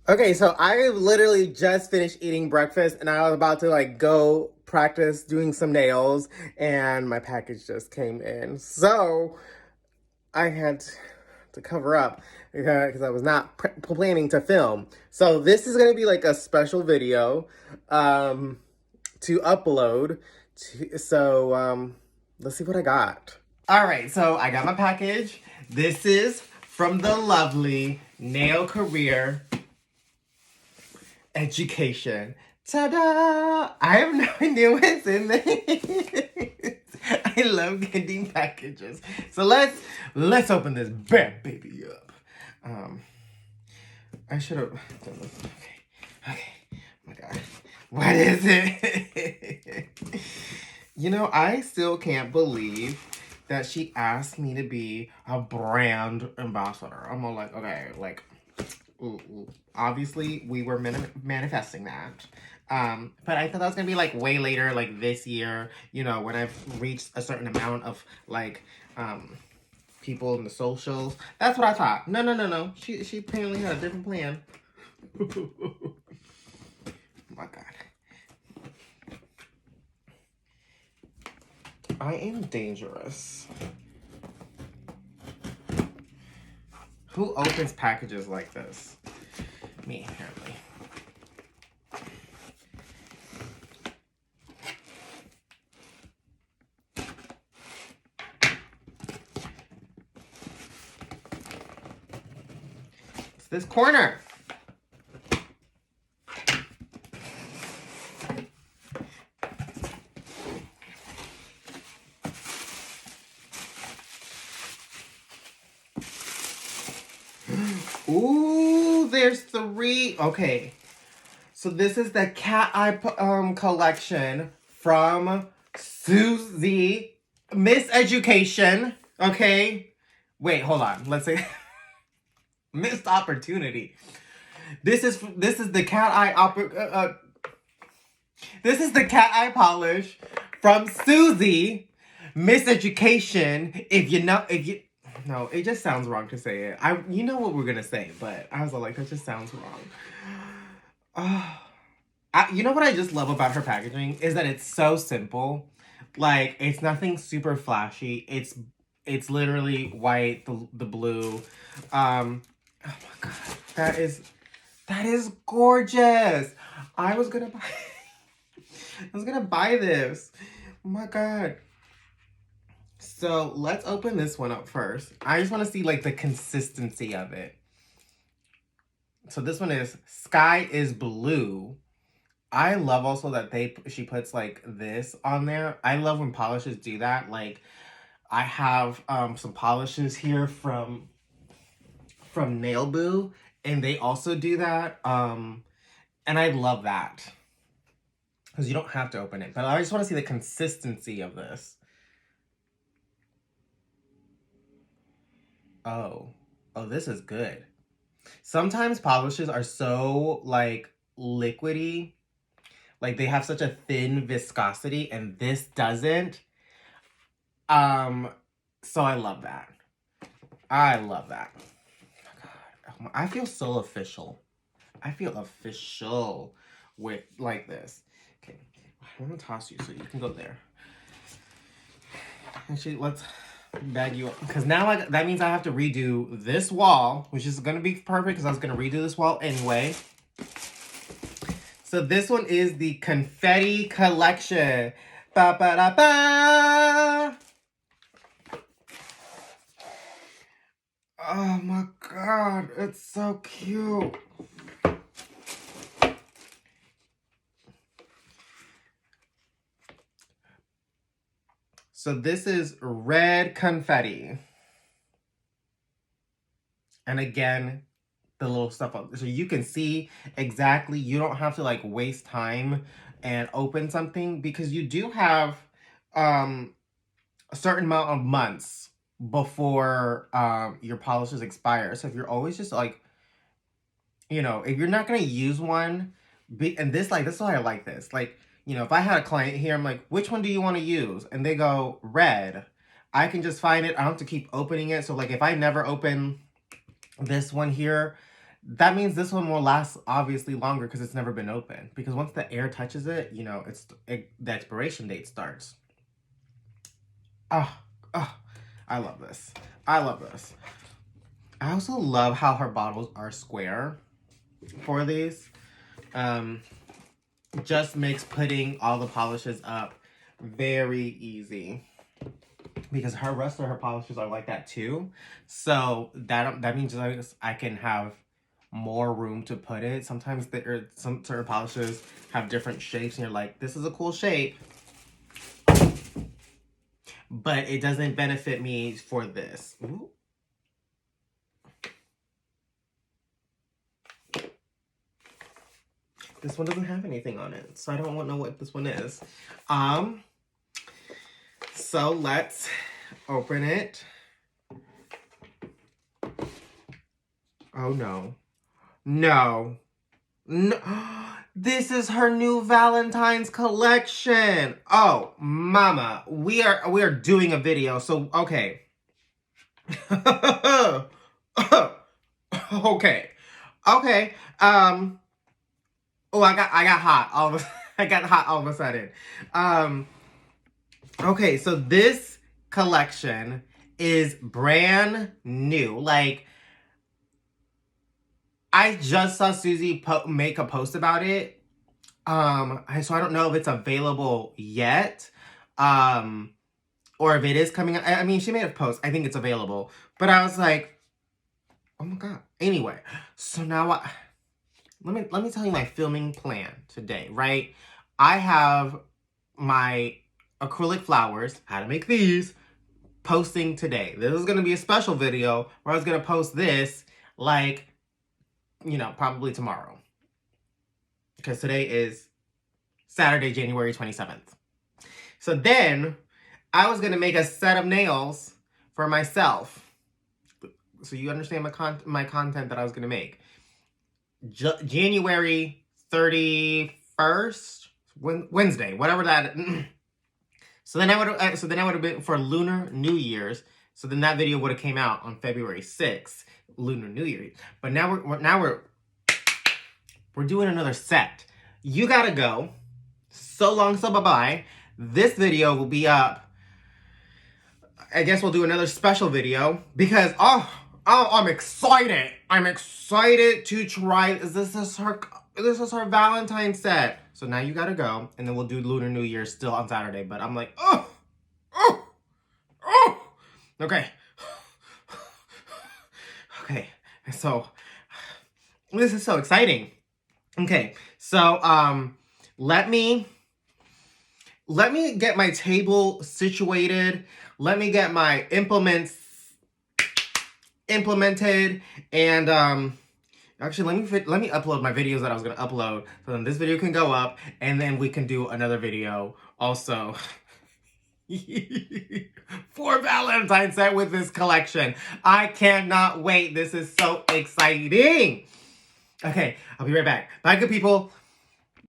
Okay, so I literally just finished eating breakfast and I was about to like go practice doing some nails and my package just came in. So I had to cover up because I was not planning to film. So this is going to be like a special video um, to upload. So let's see what I got. All right, so I got my package. This is from the lovely Nail Career Education. Ta-da! I have no idea what's in there. I love getting packages. So let's open this bad baby up. Um, I should have done this. Okay. Okay. Oh my God. What is it? I still can't believe that she asked me to be a brand ambassador. I'm all like, okay, like, ooh. Obviously we were manifesting that. But I thought that was gonna be like way later, like this year, when I've reached a certain amount of like people in the socials. That's what I thought. No. She apparently had a different plan. Oh my God. I am dangerous. Who opens packages like this? Me, apparently. It's this corner. Ooh, there's 3. Okay. So this is the cat eye collection from Suzie, Miss Education. Okay. Wait, hold on. Let's say missed opportunity. This is the cat eye this is the cat eye polish from Suzie, Miss Education. If you no, it just sounds wrong to say it. You know what we're gonna say, but I was like, that just sounds wrong. Oh, you know what I just love about her packaging is that it's so simple. Like it's nothing super flashy. It's literally white, the blue. Oh my God, that is gorgeous. I was gonna buy. I was gonna buy this. Oh my God. So let's open this one up first. I just want to see like the consistency of it. So this one is Sky is Blue. I love also that she puts like this on there. I love when polishes do that. Like I have some polishes here from Nail Boo, and they also do that. And I love that because you don't have to open it. But I just want to see the consistency of this. Oh, this is good. Sometimes polishes are so like liquidy, like they have such a thin viscosity, and this doesn't. Um, so I love that. I love that. Oh my God. I feel so official. I feel official with like this. Okay, I'm gonna toss you so you can go there. Actually, let's bag you up because now that means I have to redo this wall, which is gonna be perfect because I was gonna redo this wall anyway. So this one is the Confetti Collection. Ba ba da ba. Oh my God, it's so cute. So this is red confetti. And again, the little stuff up. So you can see exactly, you don't have to like waste time and open something because you do have a certain amount of months before your polishes expire. So if you're always just like, if you're not going to use one, and this is why I like this. Like, if I had a client here, I'm like, which one do you want to use? And they go, red. I can just find it. I don't have to keep opening it. So like if I never open this one here, That means this one will last obviously longer because it's never been opened. Because once the air touches it, you know, the expiration date starts. Oh, oh, I love this. I love this. I also love how her bottles are square for these. Just makes putting all the polishes up very easy. Because her rest of her polishes are like that too. So that means I can have more room to put it. Sometimes some certain polishes have different shapes and you're like, this is a cool shape. But it doesn't benefit me for this. Ooh. This one doesn't have anything on it, so I don't know what this one is. So let's open it. Oh no. No. No. This is her new Valentine's collection. Oh, mama. We are doing a video, so okay. Okay. Okay. Oh, I got hot I got hot all of a sudden. Okay, so this collection is brand new. Like, I just saw Suzie make a post about it. So I don't know if it's available yet. Or if it is coming out. I mean, she made a post. I think it's available. But I was like, oh my God. Anyway, so now let me tell you my filming plan today, right? I have my acrylic flowers, how to make these, posting today. This is going to be a special video where I was going to post this, like, you know, probably tomorrow. Because today is Saturday, January 27th. So then, I was going to make a set of nails for myself. So you understand my content that I was going to make. January 31st, Wednesday, whatever that. So then I would have been for Lunar New Year's. So then that video would have came out on February 6th, Lunar New Year. But now we're doing another set. You gotta go. So long, so bye-bye. This video will be up. I guess we'll do another special video because I'm excited. I'm excited to try. This is her Valentine's set. So now you gotta go, and then we'll do Lunar New Year still on Saturday. But I'm like, oh. Okay. Okay. So this is so exciting. Okay. So let me get my table situated. Let me get my implements implemented, and actually let me upload my videos that I was gonna upload, so then this video can go up, and then we can do another video also for Valentine's set with this collection. I cannot wait. This is so exciting. Okay, I'll be right back. Bye, good people.